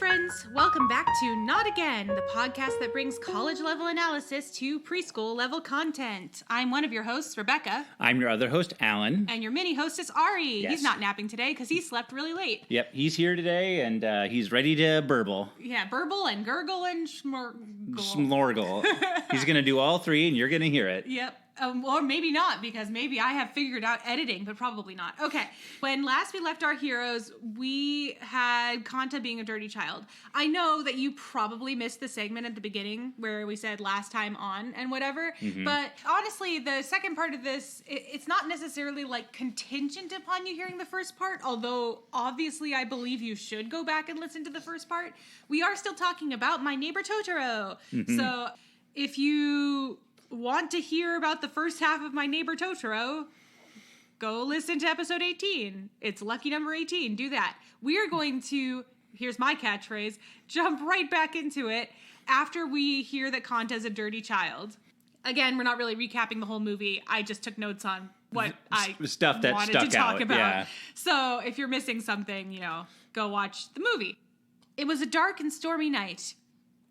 friends, welcome back to Not Again, the podcast that brings college-level analysis to preschool-level content. I'm one of your hosts, Rebecca. I'm your other host, Alan. And your mini host is Ari. Yes. He's not napping today because he slept really late. Yep, he's here today, and he's ready to burble. Yeah, burble and gurgle and Smorgle. He's going to do all three, and you're going to hear it. Yep. Or maybe not, because maybe I have figured out editing, but probably not. Okay. When last we left our heroes, we had Kanta being a dirty child. I know that you probably missed the segment at the beginning where we said last time on and whatever, but honestly, the second part of this, it's not necessarily like contingent upon you hearing the first part, although obviously I believe you should go back and listen to the first part. We are still talking about My Neighbor Totoro. So if you want to hear about the first half of My Neighbor Totoro, go listen to episode 18. It's lucky number 18. Do that. We are going to, here's my catchphrase, jump right back into it after we hear that Kanta's a dirty child. Again, we're not really recapping the whole movie. I just took notes on what I Stuff that wanted stuck to talk out. about. Yeah. So if you're missing something, go watch the movie. It was a dark and stormy night.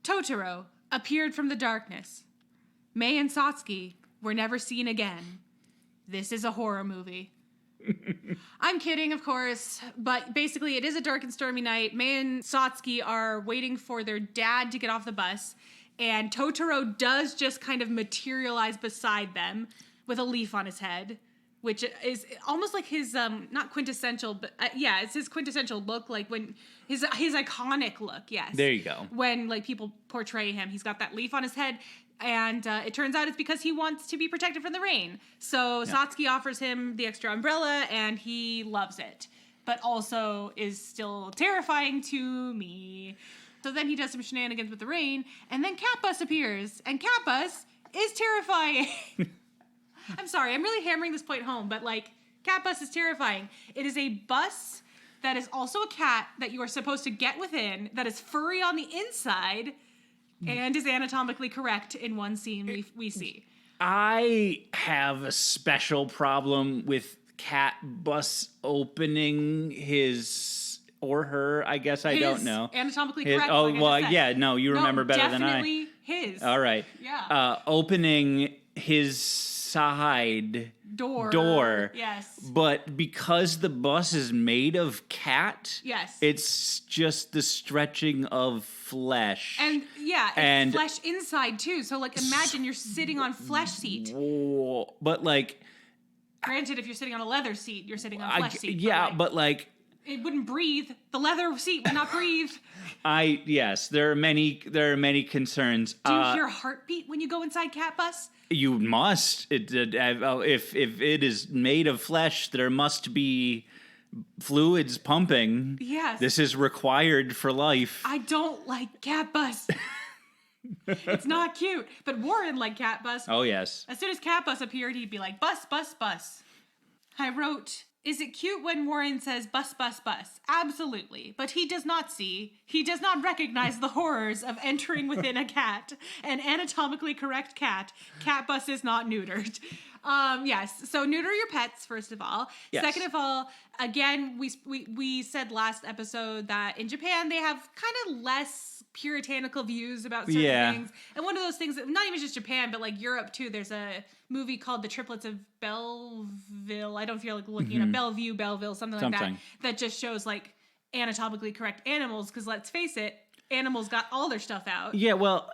Totoro appeared from the darkness. Mei and Satsuki were never seen again. This is a horror movie. I'm kidding, of course, but basically it is a dark and stormy night. Mei and Satsuki are waiting for their dad to get off the bus, and Totoro does just kind of materialize beside them with a leaf on his head, which is almost like his, not quintessential, but it's his quintessential look, like when his iconic look, yes. There you go. When like people portray him, he's got that leaf on his head. And it turns out it's because he wants to be protected from the rain. So Satsuki offers him the extra umbrella, and he loves it. But also is still terrifying to me. So then he does some shenanigans with the rain, and then Cat Bus appears. And Cat Bus is terrifying. I'm sorry, I'm really hammering this point home, but Cat Bus is terrifying. It is a bus that is also a cat that you are supposed to get within, that is furry on the inside, and is anatomically correct in one scene we see. I have a special problem with Cat Bus opening his or her, I guess I don't know. Anatomically correct. You remember better than I. Definitely his. All right. Yeah. Opening his side door. Yes. But because the bus is made of cat, yes, it's just the stretching of flesh. And it's flesh inside too. So imagine you're sitting on flesh seat. But granted, if you're sitting on a leather seat, you're sitting on flesh seat. Yeah, but it wouldn't breathe. The leather seat would not breathe. There are many concerns. Do you hear a heartbeat when you go inside Cat Bus? You must. If it is made of flesh, there must be fluids pumping. Yes. This is required for life. I don't like Cat Bus. It's not cute. But Warren liked Cat Bus. Oh, yes. As soon as Cat Bus appeared, he'd be like, bus, bus, bus. I wrote, is it cute when Warren says bus, bus, bus? Absolutely. But he does not recognize the horrors of entering within a cat, an anatomically correct cat. Cat Bus is not neutered. Yes. So neuter your pets, first of all. Yes. Second of all, again, we said last episode that in Japan they have kind of less puritanical views about certain things. And one of those things, not even just Japan, but Europe too, there's a movie called The Triplets of Belleville. I don't feel like looking at Belleville, something like that. That just shows anatomically correct animals, because let's face it, animals got all their stuff out. Yeah, well,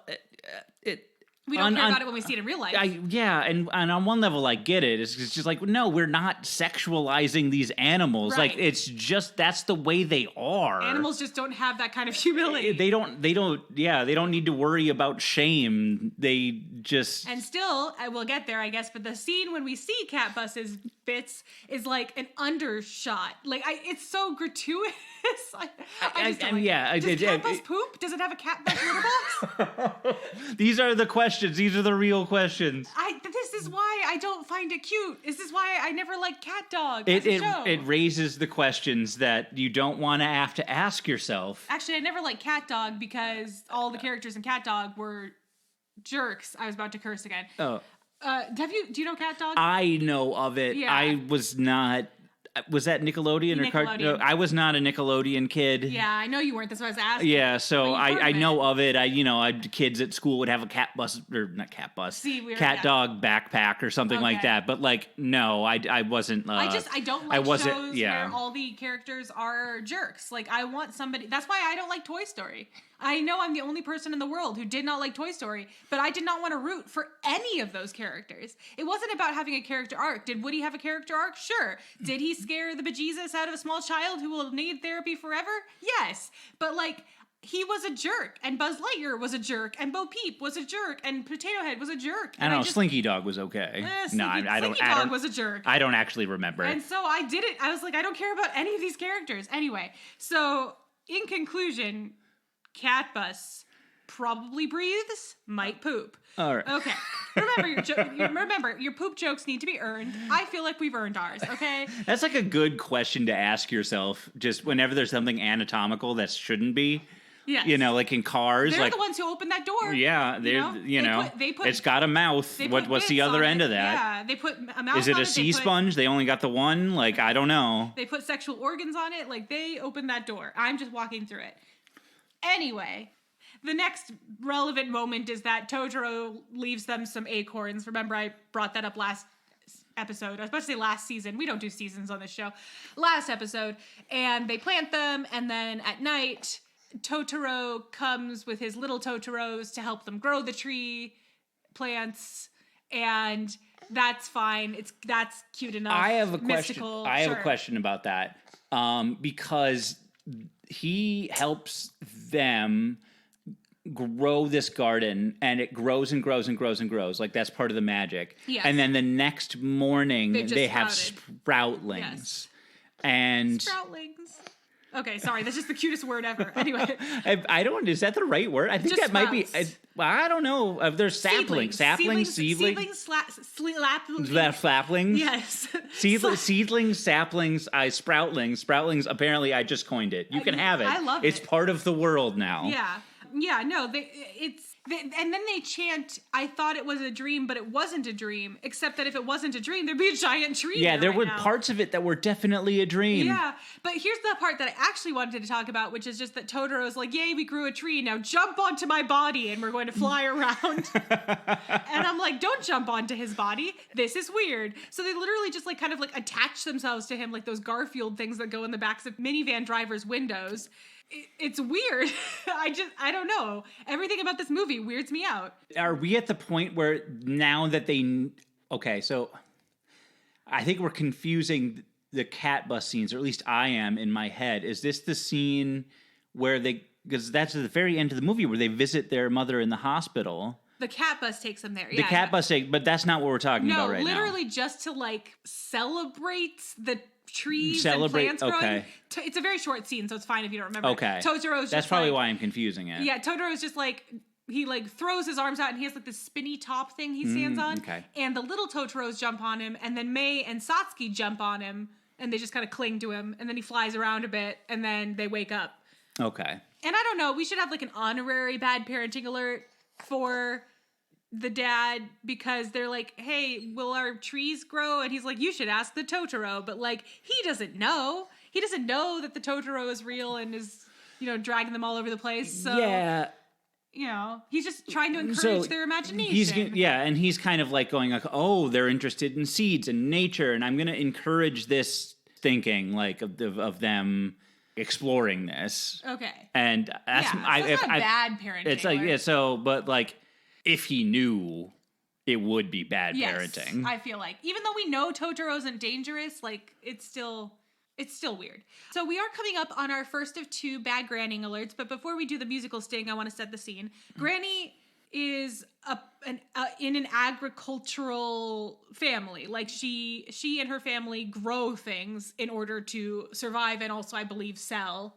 we don't care about it when we see it in real life. And on one level, I get it. It's just no, we're not sexualizing these animals. Right. It's just that's the way they are. Animals just don't have that kind of humility. They don't need to worry about shame. They just... And still, I will get there, I guess, but the scene when we see Cat Bus's bits is an undershot. It's so gratuitous. Does Cat Bus poop? Does it have a Cat Bus litter box? These are the questions. These are the real questions. This is why I don't find it cute. This is why I never liked Cat Dog. It raises the questions that you don't want to have to ask yourself. Actually, I never liked Cat Dog because all the characters in Cat Dog were jerks. I was about to curse again. Oh. Do you know Cat Dog? I know of it. Yeah. I was not Was that Nickelodeon or Cartoon? Nickelodeon. I was not a Nickelodeon kid. Yeah, I know you weren't. That's what I was asking. Yeah, so I know it. of it. Kids at school would have a cat bus, or not cat bus, cat dog backpack or something like that. But like, no, I wasn't. I don't like shows where all the characters are jerks. Like, I want somebody. That's why I don't like Toy Story. I know I'm the only person in the world who did not like Toy Story, but I did not want to root for any of those characters. It wasn't about having a character arc. Did Woody have a character arc? Sure. Did he scare the bejesus out of a small child who will need therapy forever? Yes. But like, he was a jerk, and Buzz Lightyear was a jerk, and Bo Peep was a jerk, and Potato Head was a jerk. I don't know. Slinky Dog was okay. Slinky Dog was a jerk. I don't actually remember. And so I did it. I was like, I don't care about any of these characters. Anyway, so in conclusion, Cat Bus probably breathes, might poop. All right. Okay. Remember, your poop jokes need to be earned. I feel like we've earned ours, okay? That's like a good question to ask yourself just whenever there's something anatomical that shouldn't be. Yes. Like in cars. They're the ones who open that door. Yeah, they put it's got a mouth. What's the other end of that? Yeah, they put a mouth. Is it a sea sponge? They only got the one? Like, I don't know. They put sexual organs on it. Like, they open that door. I'm just walking through it. Anyway, the next relevant moment is that Totoro leaves them some acorns. Remember, I brought that up last episode. I was about to say last season. We don't do seasons on this show. Last episode. And they plant them, and then at night, Totoro comes with his little Totoros to help them grow the tree plants, and that's fine. That's cute enough. I have a question. I have a question about that, because he helps them grow this garden, and it grows and grows and grows and grows. Like, that's part of the magic. Yes. And then the next morning they have sproutlings. Yes. And sproutlings. Okay, sorry. That's just the cutest word ever. Anyway. I don't... Is that the right word? I think just that might be... I don't know. There's saplings. Saplings, seedlings. Flaplings. Yes. Seedlings, saplings, sproutlings. Sproutlings, apparently I just coined it. You can have it. I love it. It's part of the world now. Yeah. Yeah, no, and then they chant, I thought it was a dream, but it wasn't a dream, except that if it wasn't a dream, there'd be a giant tree. Yeah, there were parts of it that were definitely a dream. Yeah, but here's the part that I actually wanted to talk about, which is just that Totoro's like, yay, we grew a tree, now jump onto my body and we're going to fly around. And I'm like, don't jump onto his body. This is weird. So they literally just like kind of like attach themselves to him like those Garfield things that go in the backs of minivan drivers' windows. It's weird. I don't know. Everything about this movie weirds me out. Are we at the point where now that okay, so I think we're confusing the cat bus scenes, or at least I am in my head. Is this the scene where because that's at the very end of the movie where they visit their mother in the hospital? The cat bus takes them there. The cat bus but that's not what we're talking about right now. No, literally just to like celebrate the trees and plants growing. Okay. It's a very short scene, so it's fine if you don't remember. Okay. Totoro's That's probably why I'm confusing it. Yeah, Totoro's just like, he like throws his arms out and he has like this spinny top thing he stands on. Okay. And the little Totoros jump on him, and then Mei and Satsuki jump on him, and they just kind of cling to him, and then he flies around a bit, and then they wake up. Okay. And I don't know, we should have like an honorary bad parenting alert for the dad, because they're like, hey, will our trees grow? And he's like, you should ask the Totoro. But like, he doesn't know that the Totoro is real and is, dragging them all over the place. So yeah, he's just trying to encourage their imagination. And he's kind of like going like, oh, they're interested in seeds and nature, and I'm going to encourage this thinking like of them exploring this. Okay. And that's not bad parenting. It's like but like, if he knew, it would be bad parenting. I feel like. Even though we know Totoro isn't dangerous, like, it's still weird. So we are coming up on our first of 2 bad grannying alerts, but before we do the musical sting, I want to set the scene. Granny is in an agricultural family. Like, she and her family grow things in order to survive and also, I believe, sell,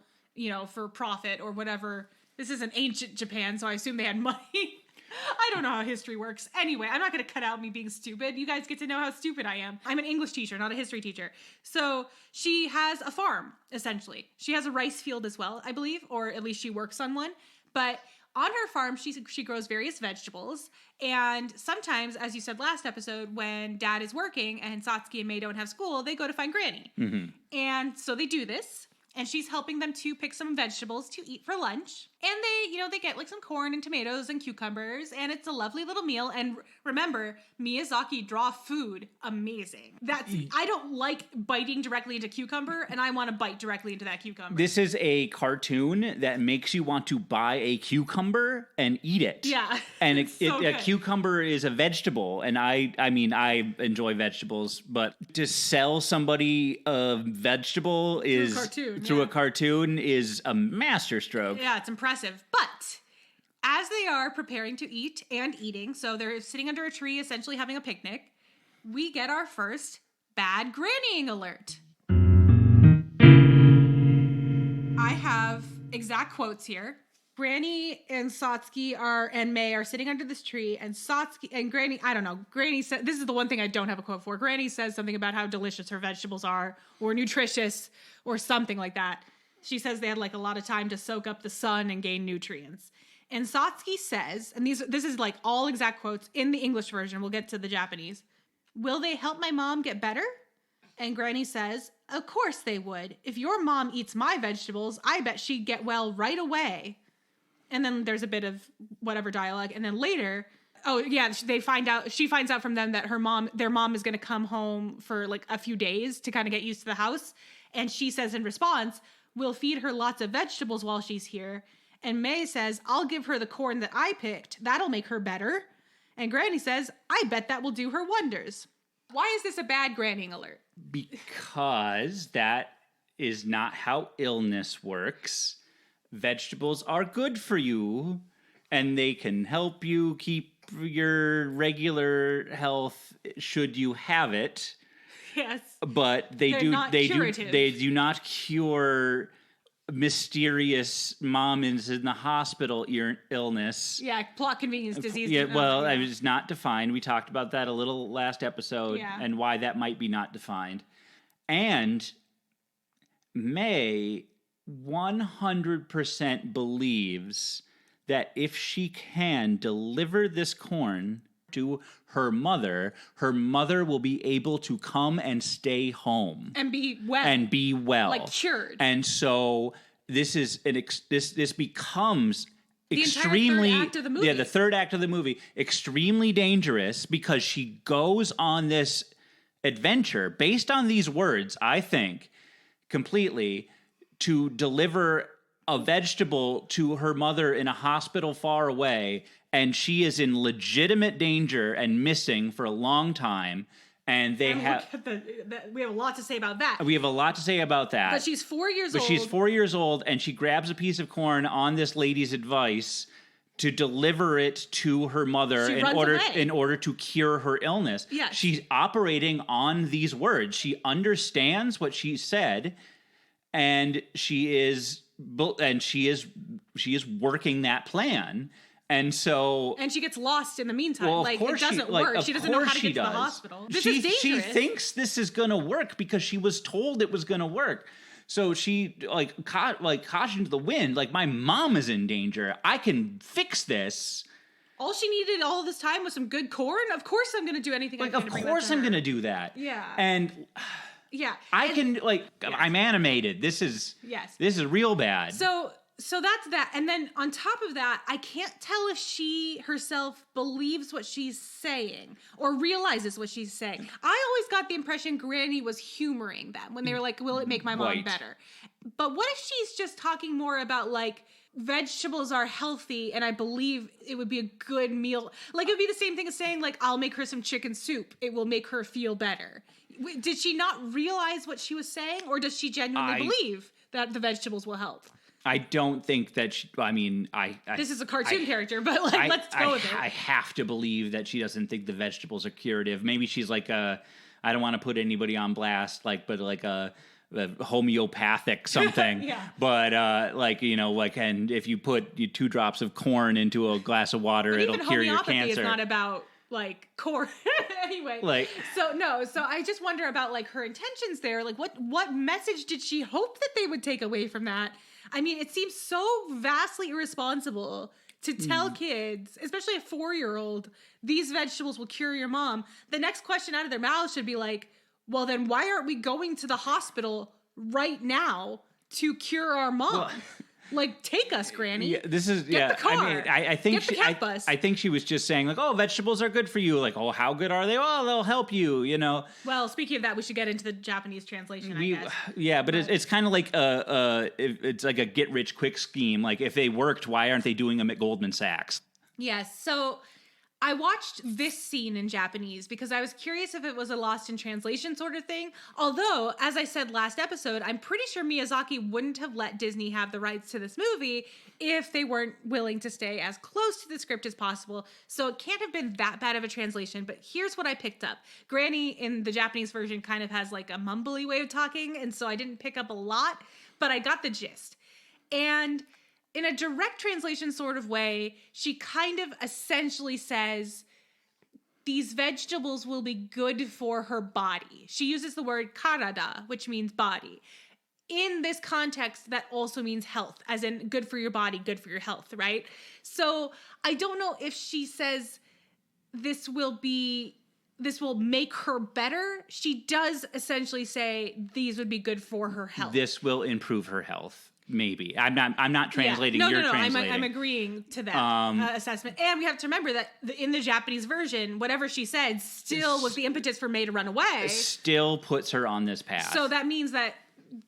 for profit or whatever. This is an ancient Japan, so I assume they had money. I don't know how history works. Anyway, I'm not going to cut out me being stupid. You guys get to know how stupid I am. I'm an English teacher, not a history teacher. So she has a farm, essentially. She has a rice field as well, I believe, or at least she works on one. But on her farm, she grows various vegetables. And sometimes, as you said last episode, when Dad is working and Satsuki and Mei don't have school, they go to find Granny. Mm-hmm. And so they do this. And she's helping them to pick some vegetables to eat for lunch. And they get like some corn and tomatoes and cucumbers. And it's a lovely little meal. And remember, Miyazaki draw food amazing. I don't like biting directly into cucumber, and I want to bite directly into that cucumber. This is a cartoon that makes you want to buy a cucumber and eat it. Yeah. And a cucumber is a vegetable. And I enjoy vegetables, but to sell somebody a vegetable through a cartoon is a masterstroke. Yeah, it's impressive. But as they are preparing to eat and eating, so they're sitting under a tree, essentially having a picnic, we get our first bad grannying alert. I have exact quotes here. Granny and Satsuki and Mei are sitting under this tree, and Satsuki and Granny, I don't know, Granny said, this is the one thing I don't have a quote for. Granny says something about how delicious her vegetables are, or nutritious, or something like that. She says they had like a lot of time to soak up the sun and gain nutrients. And Satsuki says, and this is like all exact quotes in the English version, we'll get to the Japanese. Will they help my mom get better? And Granny says, of course they would. If your mom eats my vegetables, I bet she'd get well right away. And then there's a bit of whatever dialogue. And then later, she finds out from them that their mom is going to come home for like a few days to kind of get used to the house. And she says in response, we'll feed her lots of vegetables while she's here. And Mei says, I'll give her the corn that I picked. That'll make her better. And Granny says, I bet that will do her wonders. Why is this a bad grannying alert? Because that is not how illness works. Vegetables are good for you, and they can help you keep your regular health should you have it. Yes. But they do not cure mysterious mom is in the hospital illness. Yeah, plot convenience disease. Yeah, well, it was not defined. We talked about that a little last episode and why that might be not defined. And Mei 100% believes that if she can deliver this corn to her mother will be able to come and stay home and be well, like cured. And so this becomes the extremely third act of the movie. The third act of the movie, extremely dangerous, because she goes on this adventure based on these words, I think, completely, to deliver a vegetable to her mother in a hospital far away, and she is in legitimate danger and missing for a long time. And we have a lot to say about that. We have a lot to say about that. But she's 4 years old. But she's 4 years old, and she grabs a piece of corn on this lady's advice to deliver it to her mother in order to cure her illness. Yes. She's operating on these words. She understands what she said, and she is working that plan. And she gets lost in the meantime. It doesn't work. She doesn't know how to get to the hospital. This is dangerous. She thinks this is going to work because she was told it was going to work. So she caution to the wind. Like, my mom is in danger. I can fix this. All she needed all this time was some good corn. Of course, I'm going to do anything. Of course, I'm going to do that. Yeah. And yeah, I'm animated. This is real bad. So that's that. And then on top of that, I can't tell if she herself believes what she's saying or realizes what she's saying. I always got the impression Granny was humoring them when they were like, will it make my mom better? But what if she's just talking more about like, vegetables are healthy and I believe it would be a good meal. Like, it would be the same thing as saying like, I'll make her some chicken soup. It will make her feel better. Did she not realize what she was saying, or does she genuinely believe that the vegetables will help? I don't think that this is a cartoon character, but let's go with it. I have to believe that she doesn't think the vegetables are curative. Maybe she's like I don't want to put anybody on blast, but a homeopathic something. Yeah. But and if you put 2 drops of corn into a glass of water, it'll cure your cancer. It's not about like corn. Anyway. So I just wonder about like her intentions there. Like what message did she hope that they would take away from that? I mean, it seems so vastly irresponsible to tell kids, especially a 4-year-old, these vegetables will cure your mom, the next question out of their mouths should be like, well, then why aren't we going to the hospital right now to cure our mom? Well, like, take us, Granny. Yeah, this is Get the car. I mean, I think Get the cat bus. I think she was just saying like, oh, vegetables are good for you. Like, oh, how good are they? Oh, they'll help you. You know. Well, speaking of that, we should get into the Japanese translation. I guess. Yeah, but it's kind of like it's like a get rich quick scheme. Like, if they worked, why aren't they doing them at Goldman Sachs? Yes. So I watched this scene in Japanese because I was curious if it was a lost in translation sort of thing. Although, as I said last episode, I'm pretty sure Miyazaki wouldn't have let Disney have the rights to this movie if they weren't willing to stay as close to the script as possible. So it can't have been that bad of a translation, but here's what I picked up. Granny in the Japanese version kind of has like a mumbly way of talking, and so I didn't pick up a lot, but I got the gist. And in a direct translation sort of way, she kind of essentially says, these vegetables will be good for her body. She uses the word karada, which means body. In this context, that also means health, as in good for your body, good for your health, right? So I don't know if she says this will make her better. She does essentially say these would be good for her health. This will improve her health. Maybe I'm not translating. Yeah. You're translating. I'm agreeing to that assessment. And we have to remember that in the Japanese version, whatever she said still was the impetus for May to run away. Still puts her on this path. So that means that,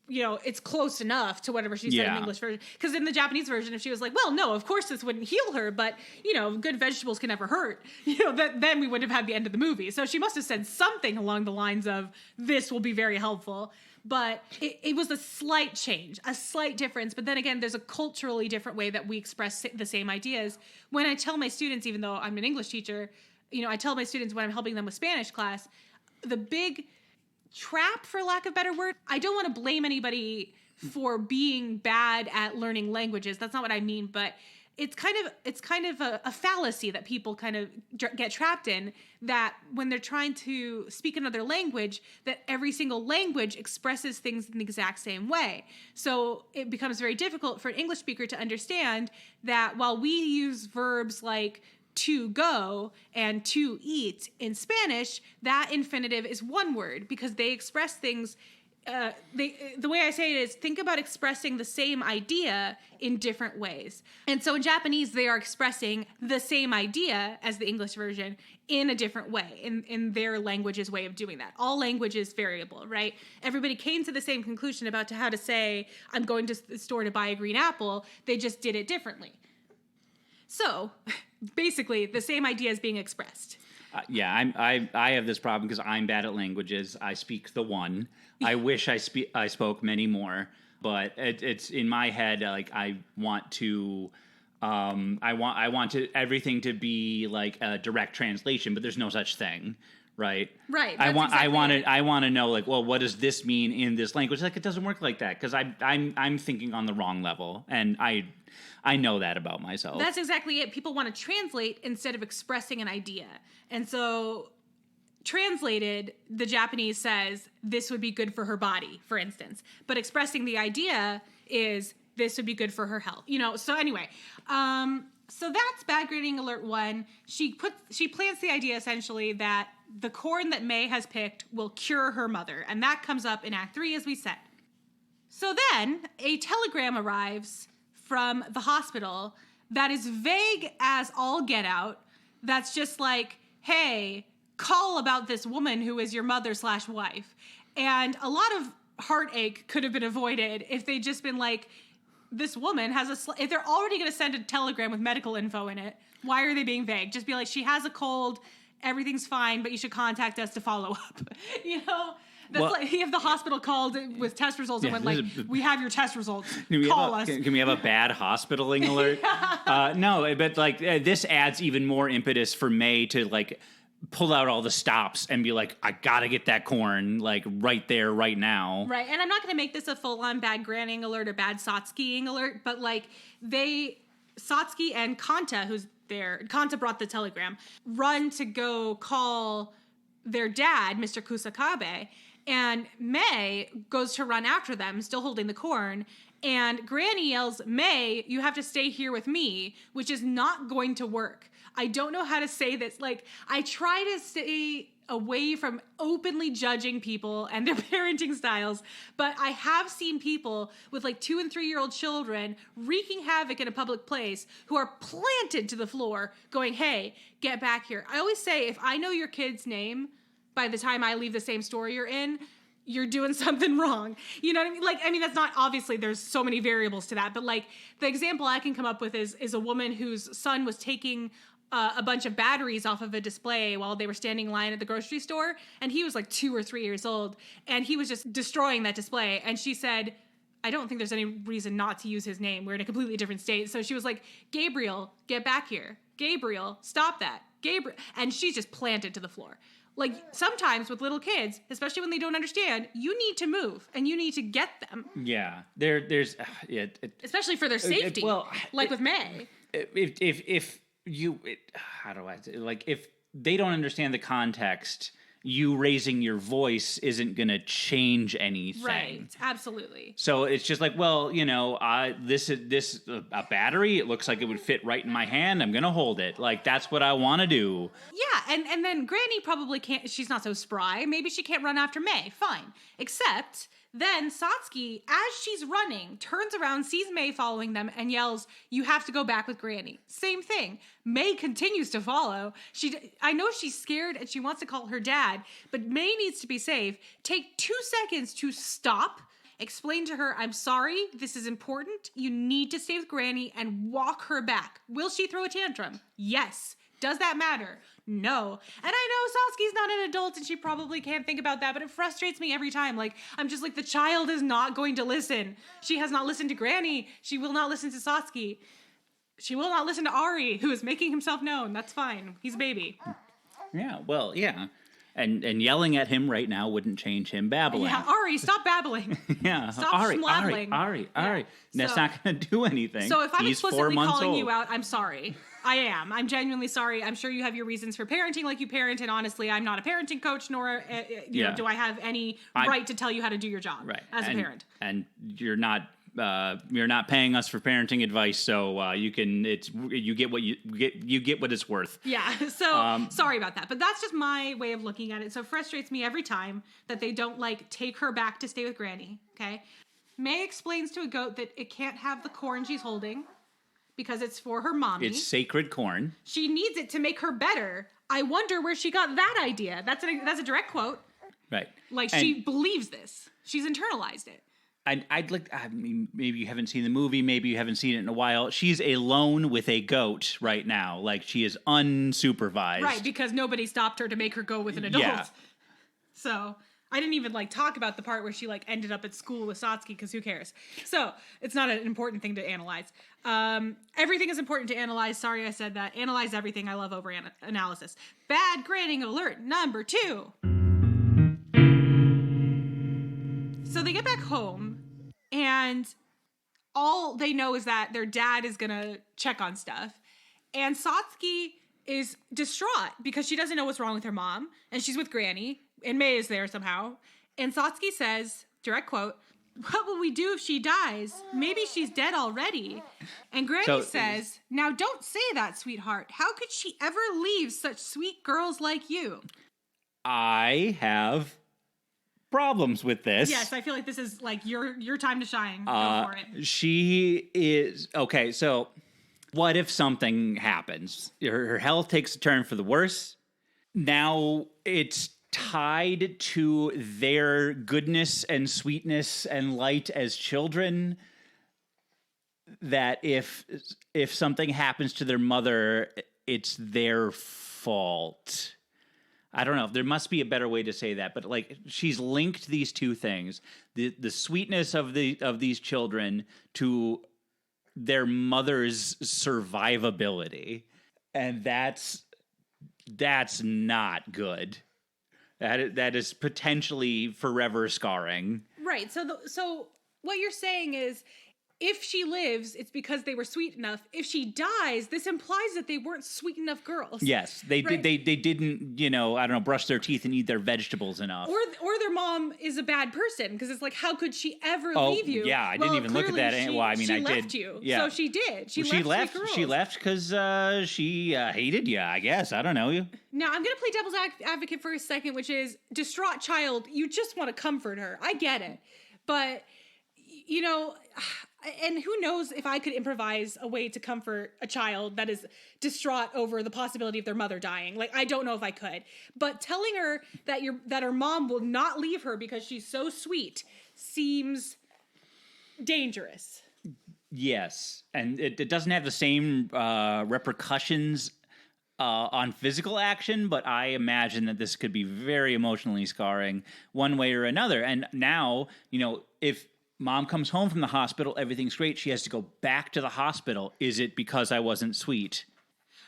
you know, it's close enough to whatever she said in the English version. Because in the Japanese version, if she was like, well, no, of course this wouldn't heal her, but, you know, good vegetables can never hurt, you know, then we would have had the end of the movie. So she must have said something along the lines of, this will be very helpful. But it was a slight change, a slight difference. But then again, there's a culturally different way that we express the same ideas. When I tell my students, even though I'm an English teacher, you know, I tell my students when I'm helping them with Spanish class, the big trap, for lack of a better word, I don't want to blame anybody for being bad at learning languages. That's not what I mean, but it's kind of a fallacy that people kind of get trapped in, that when they're trying to speak another language, that every single language expresses things in the exact same way. So it becomes very difficult for an English speaker to understand that while we use verbs like to go and to eat in Spanish, that infinitive is one word because they express things. The way I say it is, think about expressing the same idea in different ways. And so in Japanese, they are expressing the same idea as the English version in a different way, in their language's way of doing that. All language is variable, right? Everybody came to the same conclusion about how to say, I'm going to the store to buy a green apple. They just did it differently. So basically, the same idea is being expressed. I have this problem because I'm bad at languages. I speak the one. I wish I spoke many more, but it's in my head. Like I want everything to be like a direct translation, but there's no such thing, right? Right. I want to know like, well, what does this mean in this language? Like it doesn't work like that because I'm thinking on the wrong level, and I know that about myself. That's exactly it. People want to translate instead of expressing an idea. And so translated, the Japanese says, this would be good for her body, for instance. But expressing the idea is, this would be good for her health. You know, so anyway, so that's bad grading alert 1. She plants the idea essentially that the corn that May has picked will cure her mother. And that comes up in Act 3, as we said. So then a telegram arrives from the hospital that is vague as all get out. That's just like, hey, call about this woman who is your mother/wife. And a lot of heartache could have been avoided if they'd just been like, this woman has if they're already going to send a telegram with medical info in it, why are they being vague? Just be like, she has a cold, everything's fine, but you should contact us to follow up. You know? That's like if the hospital called with test results and went like, we have your test results. Call us. Can we have a bad hospitaling alert? No, but like this adds even more impetus for May to like pull out all the stops and be like, I gotta get that corn like right there, right now. Right, and I'm not gonna make this a full-on bad grannying alert or bad Satsuki-ing alert, but like Satsuki and Kanta, who's there, Kanta brought the telegram, run to go call their dad, Mr. Kusakabe. And May goes to run after them, still holding the corn, And Granny yells, May, you have to stay here with me, which is not going to work. I don't know how to say this. Like, I try to stay away from openly judging people and their parenting styles, but I have seen people with like 2 and 3-year-old children wreaking havoc in a public place who are planted to the floor going, hey, get back here. I always say, if I know your kid's name by the time I leave the same store you're in, you're doing something wrong. You know what I mean? Like, I mean, that's not, obviously there's so many variables to that, but like the example I can come up with is a woman whose son was taking a bunch of batteries off of a display while they were standing in line at the grocery store. And he was like 2 or 3 years old. And he was just destroying that display. And she said, I don't think there's any reason not to use his name. We're in a completely different state. So she was like, Gabriel, get back here. Gabriel, stop that. Gabriel. And she's just planted to the floor. Like, sometimes with little kids, especially when they don't understand, you need to move and you need to get them. Yeah. There's especially for their safety. With May. How do I say, like, if they don't understand the context, you raising your voice isn't going to change anything. Right. Absolutely. So it's just like, well, you know, this a battery. It looks like it would fit right in my hand. I'm going to hold it. Like, that's what I want to do. Yeah. And then Granny probably can't, she's not so spry. Maybe she can't run after May. Fine. Except then Satsuki, as she's running, turns around, sees May following them, and yells, you have to go back with Granny. Same thing. May continues to follow. I know she's scared and she wants to call her dad, but May needs to be safe. Take 2 seconds to stop, explain to her, I'm sorry, this is important. You need to stay with Granny, and walk her back. Will she throw a tantrum? Yes. Does that matter? No. And I know Satsuki's not an adult and she probably can't think about that, but it frustrates me every time. Like, I'm just like, the child is not going to listen. She has not listened to Granny. She will not listen to Satsuki. She will not listen to Ari, who is making himself known. That's fine. He's a baby. Yeah, well, yeah. And yelling at him right now wouldn't change him babbling. Yeah, Ari, stop babbling. Yeah, stop schlabbling. Ari. Yeah. That's not going to do anything. So if I'm He's 4 explicitly months calling old. you out, I'm sorry. I am. I'm genuinely sorry. I'm sure you have your reasons for parenting like you parent, and honestly, I'm not a parenting coach, nor know, do I have any right to tell you how to do your job as a parent. And you're not paying us for parenting advice, so you get what you get what it's worth. Yeah. So sorry about that, but that's just my way of looking at it. So it frustrates me every time that they don't like take her back to stay with Granny. Okay. May explains to a goat that it can't have the corn she's holding because it's for her mommy. It's sacred corn. She needs it to make her better. I wonder where she got that idea. That's a direct quote. Right. Like, she believes this. She's internalized it. I mean, maybe you haven't seen the movie, maybe you haven't seen it in a while. She's alone with a goat right now. Like, she is unsupervised. Right, because nobody stopped her to make her go with an adult. Yeah. So, I didn't even, talk about the part where she, ended up at school with Satsuki, because who cares? So, it's not an important thing to analyze. Everything is important to analyze. Sorry I said that. Analyze everything. I love over-analysis. Bad grading alert number 2. So they get back home, and all they know is that their dad is going to check on stuff. And Satsuki is distraught because she doesn't know what's wrong with her mom, and she's with Granny, and May is there somehow. And Satsuki says, direct quote, what will we do if she dies? Maybe she's dead already. And Granny says, now don't say that, sweetheart. How could she ever leave such sweet girls like you? I have problems with this. Yes, I feel like this is your time to shine. Go for it. She is okay. So, what if something happens? Her health takes a turn for the worse. Now it's tied to their goodness and sweetness and light as children. That if something happens to their mother, it's their fault. I don't know. There must be a better way to say that, but she's linked these two things: the sweetness of these children to their mother's survivability, and that's not good. That is potentially forever scarring. Right. So what you're saying is, if she lives, it's because they were sweet enough. If she dies, this implies that they weren't sweet enough girls. Yes, they Right. they didn't, I don't know, brush their teeth and eat their vegetables enough. Or their mom is a bad person, because it's like, how could she ever leave you? Yeah, I didn't even look at that. She I left did. you. Yeah. So she did. She left. She left because she hated you. I guess, I don't know you. Now I'm gonna play devil's advocate for a second, which is distraught child. You just want to comfort her. I get it, but and who knows if I could improvise a way to comfort a child that is distraught over the possibility of their mother dying. Like, I don't know if I could. But telling her that her mom will not leave her because she's so sweet seems dangerous. Yes, and it doesn't have the same repercussions on physical action, but I imagine that this could be very emotionally scarring one way or another. And now, if Mom comes home from the hospital, everything's great, she has to go back to the hospital. Is it because I wasn't sweet?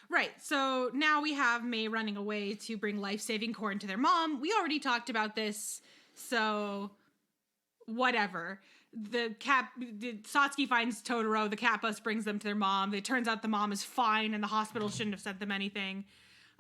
Right. So now we have May running away to bring life-saving corn to their mom. We already talked about this, so whatever. Satsuki finds Totoro, the cat bus brings them to their mom. It turns out the mom is fine and the hospital shouldn't have sent them anything.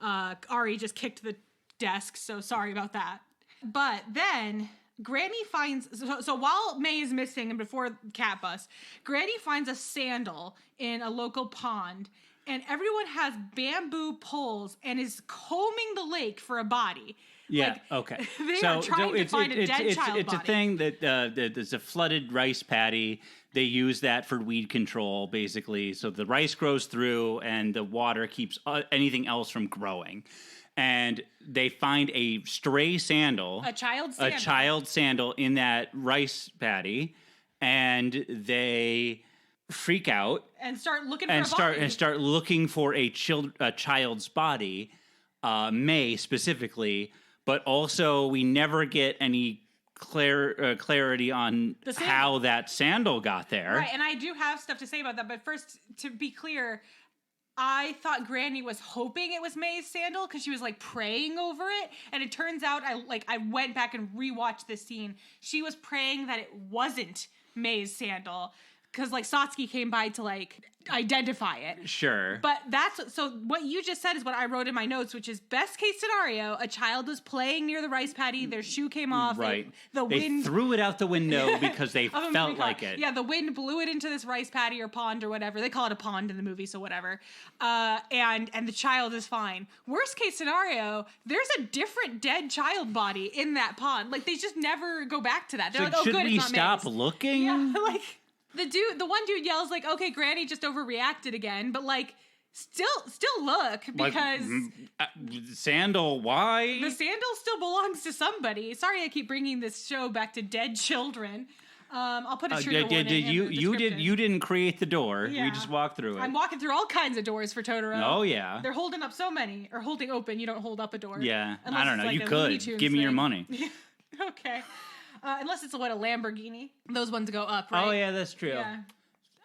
Ari just kicked the desk, so sorry about that. But then Granny finds, so while May is missing and before cat bus, Granny finds a sandal in a local pond, and everyone has bamboo poles and is combing the lake for a body. Yeah, okay. They are trying to find a dead child It's body. a thing that there's a flooded rice paddy. They use that for weed control, basically. So the rice grows through and the water keeps anything else from growing. And they find a stray sandal. A child sandal in that rice paddy. And they freak out. And start looking for a body. And start looking for a child's body. May specifically. But also, we never get any clarity on how that sandal got there. Right, and I do have stuff to say about that. But first, to be clear, I thought Granny was hoping it was May's sandal because she was like praying over it, and it turns out I went back and rewatched this scene. She was praying that it wasn't May's sandal because like Satsuki came by to like identify it. Sure. But so what you just said is what I wrote in my notes, which is best case scenario, a child was playing near the rice paddy, their shoe came off. Right. The wind threw it out the window because they felt like it. Yeah, the wind blew it into this rice paddy or pond or whatever. They call it a pond in the movie, so whatever. And the child is fine. Worst case scenario, there's a different dead child body in that pond. Like they just never go back to that. They're like, oh, should good, we it's not stop May's. looking? Yeah, like the one dude yells like, okay, Granny just overreacted again, but like still look because sandal, why? the sandal still belongs to somebody. Sorry, I keep bringing this show back to dead children. I'll put a trigger warning in the description. You didn't create the door. Yeah. We just walked through it. I'm walking through all kinds of doors for Totoro. Oh yeah. They're holding up so many, or holding open. You don't hold up a door. Yeah. Unless I don't it's know. like You a Looney could Tunes give me your thing. money. Okay. Unless it's a Lamborghini. Those ones go up, right? Oh yeah, that's true. Yeah.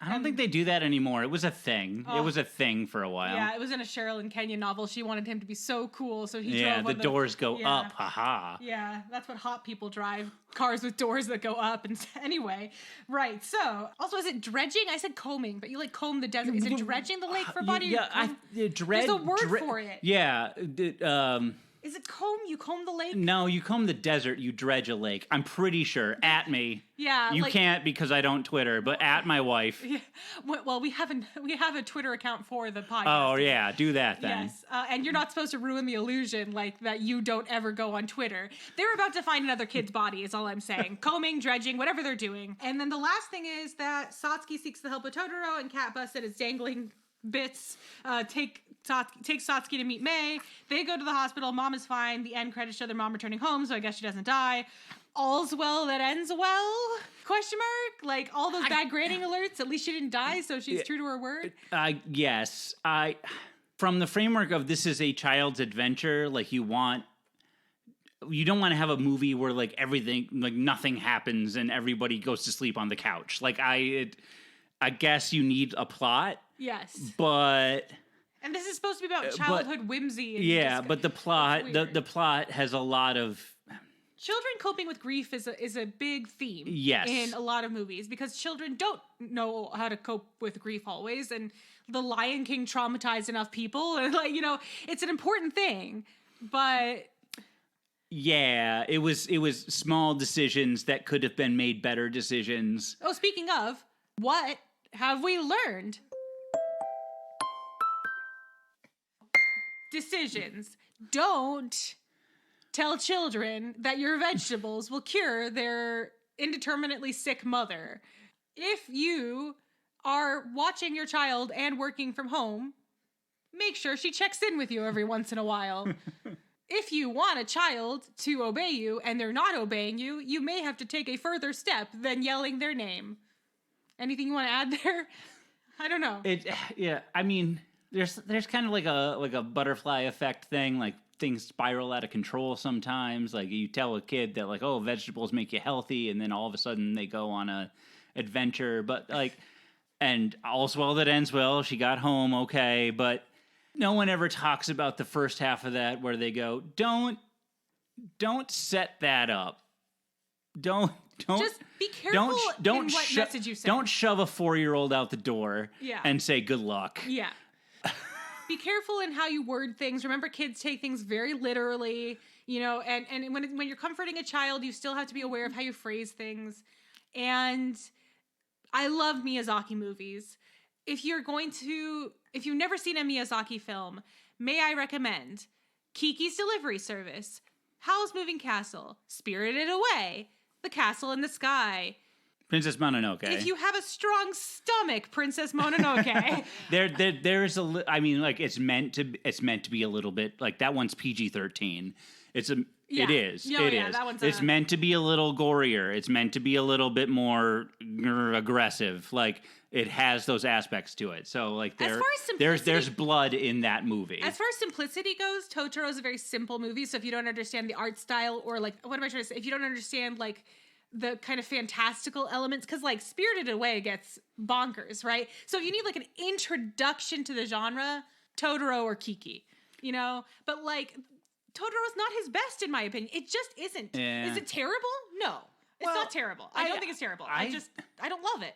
I don't think they do that anymore. It was a thing. It was a thing for a while. Yeah, it was in a Cheryl and Kenyon novel. She wanted him to be so cool, so he drove Yeah, on the doors go up. Haha. Yeah, that's what hot people drive. Cars with doors that go up. And anyway, right. So, also, is it dredging? I said combing, but you like comb the desert. Is it dredging the lake for body? Yeah, There's a word for it. Yeah. Is it comb? You comb the lake? No, you comb the desert, you dredge a lake. I'm pretty sure. At me. Yeah. You can't because I don't Twitter, but at my wife. Yeah. Well, we have a Twitter account for the podcast. Oh, yeah. Do that then. Yes. And you're not supposed to ruin the illusion like that you don't ever go on Twitter. They're about to find another kid's body is all I'm saying. Combing, dredging, whatever they're doing. And then the last thing is that Satsuki seeks the help of Totoro and Cat Busted is dangling bits. Take Satsuki to meet May. They go to the hospital. Mom is fine. The end credits show their mom returning home, so I guess she doesn't die. All's well that ends well? Question mark? Like all those bad grading alerts. At least she didn't die, so she's true to her word. Yes. From the framework of this is a child's adventure, like you don't want to have a movie where like everything, like nothing happens and everybody goes to sleep on the couch. Like I guess you need a plot. Yes. But and this is supposed to be about childhood whimsy. And yeah, but the plot, the plot has a lot of Children coping with grief is a big theme Yes. in a lot of movies because children don't know how to cope with grief always, and The Lion King traumatized enough people, and like, you know, it's an important thing. But yeah, it was small decisions that could have been made better decisions. oh, speaking of, what have we learned? Decisions. Don't tell children that your vegetables will cure their indeterminately sick mother. If you are watching your child and working from home, make sure she checks in with you every once in a while. If you want a child to obey you and they're not obeying you, you may have to take a further step than yelling their name. Anything you want to add there? I don't know. Yeah, I mean, there's kind of like a butterfly effect thing, like things spiral out of control sometimes. Like you tell a kid that like, oh, vegetables make you healthy, and then all of a sudden they go on a adventure. But like, and all's well that ends well. She got home okay, but no one ever talks about the first half of that where they go, don't set that up. Don't just be careful in what message you send. Don't shove a 4-year-old out the door and say good luck. Yeah. Be careful in how you word things. Remember, kids take things very literally, you know, and when you're comforting a child, you still have to be aware of how you phrase things. And I love Miyazaki movies. If you've never seen a Miyazaki film, may I recommend Kiki's Delivery Service, Howl's Moving Castle, Spirited Away, The Castle in the Sky, Princess Mononoke. If you have a strong stomach, Princess Mononoke. there's I mean, like it's meant to be a little bit like that one's PG-13. It is. That one's it's meant to be a little gorier. It's meant to be a little bit more aggressive. Like it has those aspects to it. So like there's blood in that movie. As far as simplicity goes, Totoro is a very simple movie. So if you don't understand the art style or like what am I trying to say? If you don't understand like the kind of fantastical elements, because like Spirited Away gets bonkers, right? So if you need like an introduction to the genre, Totoro or Kiki, you know? But like Totoro's not his best in my opinion. It just isn't. Yeah. Is it terrible? No. It's not terrible. I don't think it's terrible. I don't love it.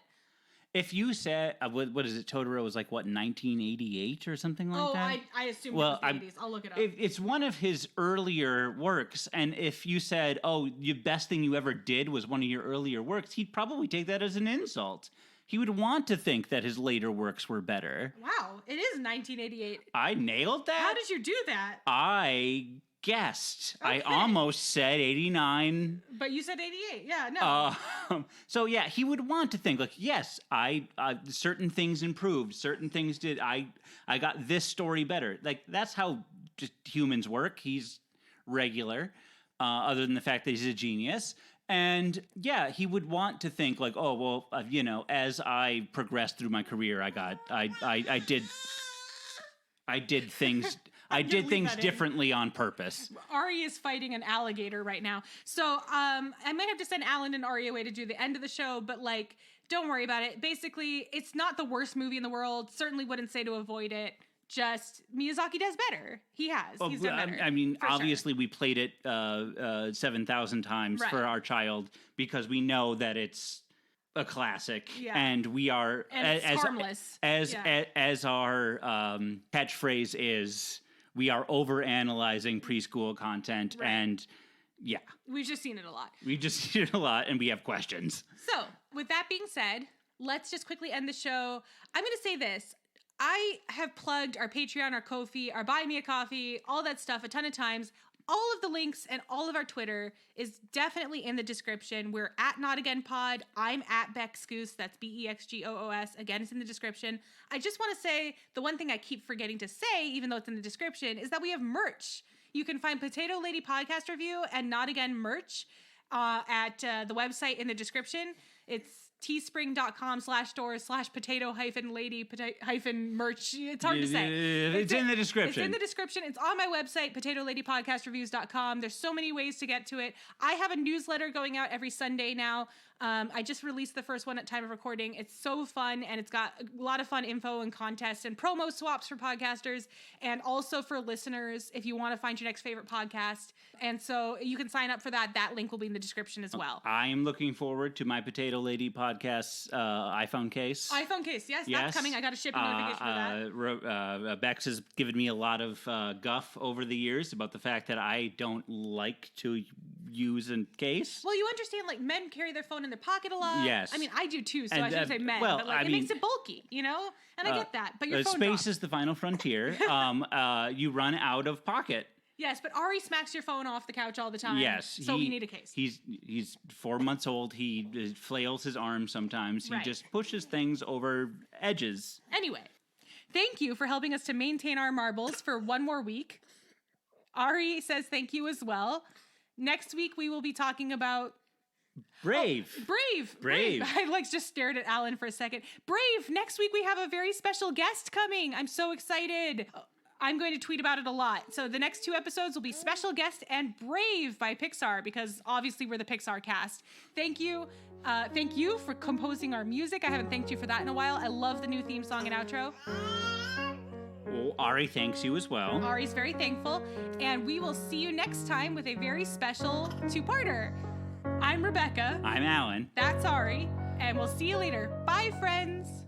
If you said, what is it, Totoro was like, what, 1988 or something like that? Oh, I assume it was the 80s. I'll look it up. It's one of his earlier works, and if you said, oh, the best thing you ever did was one of your earlier works, he'd probably take that as an insult. He would want to think that his later works were better. Wow, it is 1988. I nailed that? How did you do that? I guessed. Okay. I almost said 89. But you said 88. Yeah, no. So yeah, he would want to think like, yes, I certain things improved, certain things did. I got this story better. Like that's how just humans work. He's regular, other than the fact that he's a genius. And yeah, he would want to think like, oh well, you know, as I progressed through my career, I did things. I did things differently on purpose. Ari is fighting an alligator right now. So I might have to send Alan and Ari away to do the end of the show, but like, don't worry about it. Basically, it's not the worst movie in the world. Certainly wouldn't say to avoid it. Just Miyazaki does better. He has. He's done better. I mean, obviously we played it 7,000 times for our child because we know that it's a classic, and we are it's harmless. As our catchphrase is. We are over-analyzing preschool content, and yeah. We've just seen it a lot. And we have questions. So, with that being said, let's just quickly end the show. I'm going to say this. I have plugged our Patreon, our Ko-fi, our Buy Me a Coffee, all that stuff a ton of times. All of the links and all of our Twitter is definitely in the description. We're at Not Again Pod. I'm at Bexgoose. That's BEXGOOS. Again, it's in the description. I just want to say the one thing I keep forgetting to say, even though it's in the description, is that we have merch. You can find Potato Lady Podcast Review and Not Again merch at the website in the description. It's teespring.com/stores/potato-lady-merch. It's hard to say. It's in the description. It's in the description. It's on my website, potatoladypodcastreviews.com. There's so many ways to get to it. I have a newsletter going out every Sunday now. I just released the first one at time of recording. It's so fun, and it's got a lot of fun info and contests and promo swaps for podcasters and also for listeners if you want to find your next favorite podcast. And so you can sign up for that. That link will be in the description as well. I am looking forward to My Potato Lady podcast's iPhone case. iPhone case, yes, that's coming. I got a shipping notification for that. Bex has given me a lot of guff over the years about the fact that I don't like to use a case. Well, you understand, like, men carry their phone in their pocket a lot. Yes. I mean, I do too, so And, I shouldn't say men, well, but like, I it mean, makes it bulky, you know? And I get that, but your phone space drops. is the final frontier. You run out of pocket. Yes, but Ari smacks your phone off the couch all the time. Yes. So we need a case. He's 4 months old. He flails his arm sometimes. He Right. just pushes things over edges. Anyway, thank you for helping us to maintain our marbles for one more week. Ari says thank you as well. Next week, we will be talking about Brave. Brave. I just stared at Alan for a second. Brave. Next week, we have a very special guest coming. I'm so excited. I'm going to tweet about it a lot. So the next 2 episodes will be Special Guest and Brave by Pixar, because obviously we're the Pixar cast. Thank you. Thank you for composing our music. I haven't thanked you for that in a while. I love the new theme song and outro. Oh, Ari thanks you as well. Ari's very thankful. And we will see you next time with a very special 2-parter. I'm Rebecca. I'm Alan. That's Ari. And we'll see you later. Bye, friends.